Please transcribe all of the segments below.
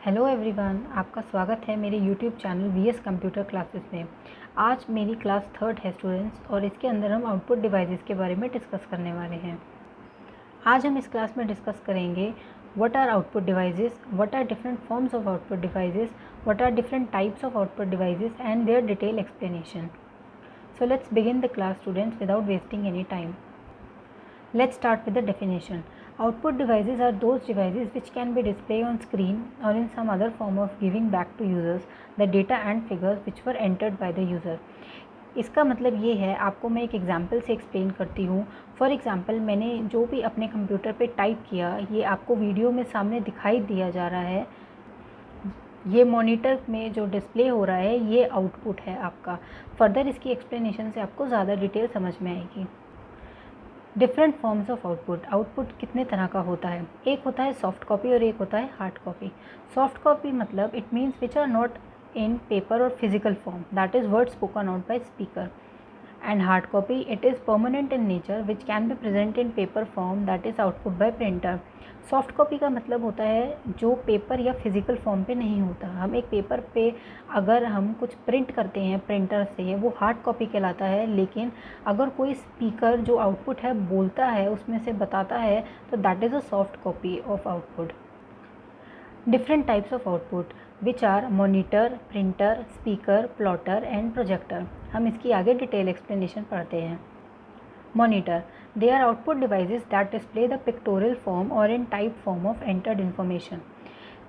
Hello everyone, आपका स्वागत है मेरे YouTube channel VS computer classes में। आज मेरी क्लास थर्ड है स्टूडेंट्स, और इसके अंदर हम आउटपुट डिवाइसेस के बारे में डिस्कस करने वाले हैं। आज हम इस क्लास में डिस्कस करेंगे what are output devices, what are different forms of output devices, what are different types of output devices and their detail explanation. So let's begin the class students without wasting any time. Let's start with the definition. Output devices are those devices which can be displayed on screen or in some other form of giving back to users the data and figures which were entered by the user. इसका मतलब ये है, आपको मैं एक example से explain करती हूँ. फॉर एग्जांपल, मैंने जो भी अपने कंप्यूटर पे टाइप किया, ये आपको वीडियो में सामने दिखाई दिया जा रहा है. ये मॉनिटर में जो डिस्प्ले हो रहा है, ये आउटपुट है आपका. फर्दर इसकी एक्सप्लेनेशन से आपको ज़्यादा डिटेल समझ में आएगी. Different forms of output. Output कितने तरह का होता है? एक होता है सॉफ्ट कॉपी और एक होता है हार्ड कॉपी. सॉफ्ट कॉपी मतलब it means which are not in paper और physical form, that is word spoken out by speaker. And hard copy, it is permanent in nature which can be present in paper form, that is output by printer. Soft copy का मतलब होता है जो paper या physical form पे नहीं होता. हम एक पेपर पे अगर हम कुछ प्रिंट करते हैं प्रिंटर से, वो हार्ड कॉपी कहलाता है. लेकिन अगर कोई स्पीकर जो आउटपुट है बोलता है, उसमें से बताता है, तो that is a soft copy of output. Different types of output which are monitor, printer, speaker, plotter and projector. हम इसकी आगे डिटेल एक्सप्लेनेशन पढ़ते हैं. Monitor, they are output devices that display the pictorial form और in type form of entered information.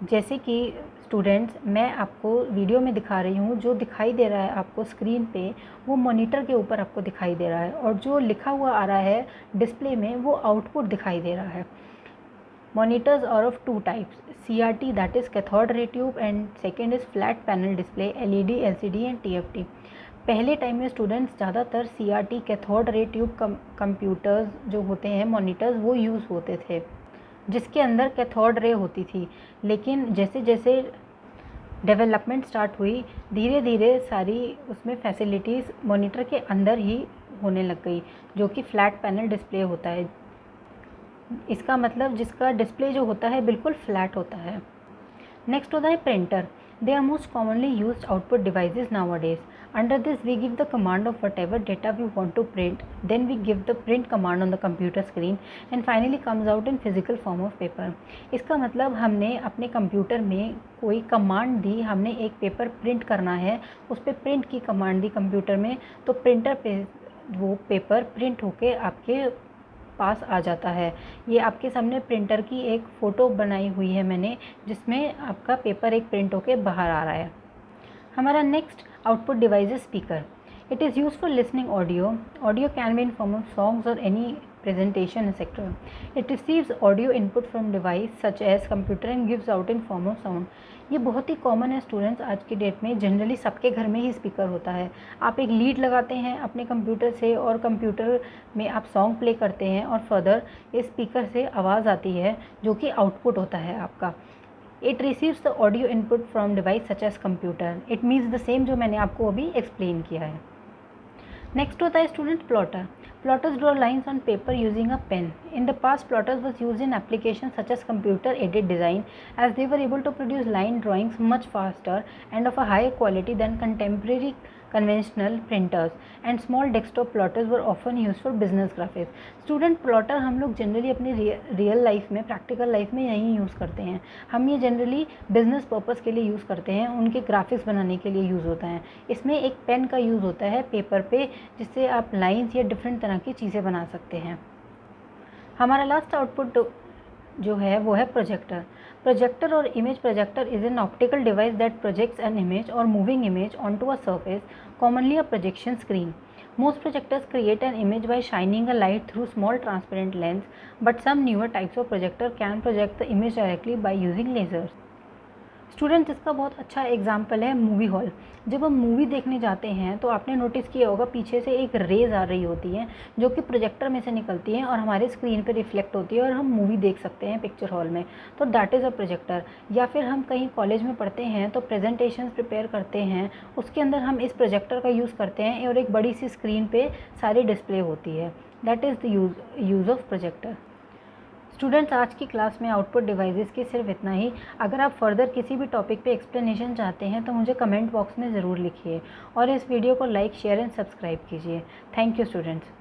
जैसे कि students, मैं आपको वीडियो में दिखा रही हूँ, जो दिखाई दे रहा है आपको स्क्रीन पे, वो मॉनिटर के ऊपर आपको दिखाई दे रहा है, और जो लिखा हुआ आ रहा है डिस्प्ले में, वो आउटपुट दिखाई दे रहा है. Monitors are of two types, CRT, that is cathode ray tube, and second is flat panel display, LED, LCD and TFT. पहले टाइम में स्टूडेंट्स ज़्यादातर CRT cathode ray tube computers जो होते हैं मॉनिटर्स, वो यूज़ होते थे, जिसके अंदर कैथोड रे होती थी. लेकिन जैसे जैसे डेवलपमेंट स्टार्ट हुई, धीरे धीरे सारी उसमें फैसिलिटीज़ मॉनिटर के अंदर ही होने लग गई, जो कि फ्लैट पैनल डिस्प्ले होता है. इसका मतलब जिसका डिस्प्ले जो होता है बिल्कुल फ्लैट होता है. नेक्स्ट होता है printer. They are most commonly used output devices nowadays. Under this we give the command of whatever data we want to print, then we give the print command on the computer screen and finally comes out in physical form of paper. इसका मतलब हमने अपने computer में कोई command दी, हमने एक paper print करना है, उस पर प्रिंट की कमांड दी कंप्यूटर में, तो प्रिंटर पे वो पेपर प्रिंट होके आपके पास आ जाता है. ये आपके सामने प्रिंटर की एक फ़ोटो बनाई हुई है मैंने, जिसमें आपका पेपर एक प्रिंट होके बाहर आ रहा है. हमारा नेक्स्ट आउटपुट डिवाइस है speaker. It is use for listening audio. Audio can be in form of songs और any presentation etc. It receives audio input from device such as computer and gives out in form of sound. ये बहुत ही common है students आज की date में. Generally सबके घर में ही स्पीकर होता है. आप एक लीड लगाते हैं अपने कंप्यूटर से, और कंप्यूटर में आप सॉन्ग प्ले करते हैं, और फर्दर इस स्पीकर से आवाज़ आती है जो कि आउटपुट होता है आपका. It receives the audio input from device such as computer. It means the same जो मैंने आपको अभी एक्सप्लेन किया है. नेक्स्ट होता है student plotter. Plotters draw lines on paper using a pen. In the past, plotters was used in applications such as computer-aided design, as they were able to produce line drawings much faster and of a higher quality than contemporary conventional printers. And small desktop plotters were often used for business graphics. Student plotter हम लोग generally अपनी real life में, practical life में यही use करते हैं. हम ये जनरली बिजनेस पर्पज़ के लिए यूज़ करते हैं, उनके ग्राफिक्स बनाने के लिए यूज़ होता है. इसमें एक पेन का यूज़ होता है पेपर पे, जिससे आप लाइंस या डिफरेंट तरह की चीज़ें बना सकते हैं. हमारा लास्ट आउटपुट जो है वो है प्रोजेक्टर. प्रोजेक्टर और image projector is an optical device that projects an image और moving image onto a surface, commonly a projection screen. Most projectors create an image by shining a light through small transparent lens, but some newer types of projector can project the image directly by using lasers. Students, इसका बहुत अच्छा example है movie hall. जब हम movie देखने जाते हैं तो आपने नोटिस किया होगा पीछे से एक रेज आ रही होती है, जो कि प्रोजेक्टर में से निकलती है और हमारे स्क्रीन पर रिफ्लेक्ट होती है, और हम मूवी देख सकते हैं पिक्चर हॉल में. तो दैट इज़ अ प्रोजेक्टर. या फिर हम कहीं कॉलेज में पढ़ते हैं तो प्रेजेंटेशंस प्रिपेयर करते हैं, उसके अंदर हम इस प्रोजेक्टर का यूज़ करते हैं, और एक बड़ी सी स्क्रीन पर सारी डिस्प्ले होती है. That is the use of projector. Students, आज की क्लास में आउटपुट डिवाइसेस की सिर्फ इतना ही। अगर आप फर्दर किसी भी टॉपिक पे एक्सप्लेनेशन चाहते हैं तो मुझे कमेंट बॉक्स में ज़रूर लिखिए और इस वीडियो को लाइक, शेयर एंड सब्सक्राइब कीजिए। Thank you students.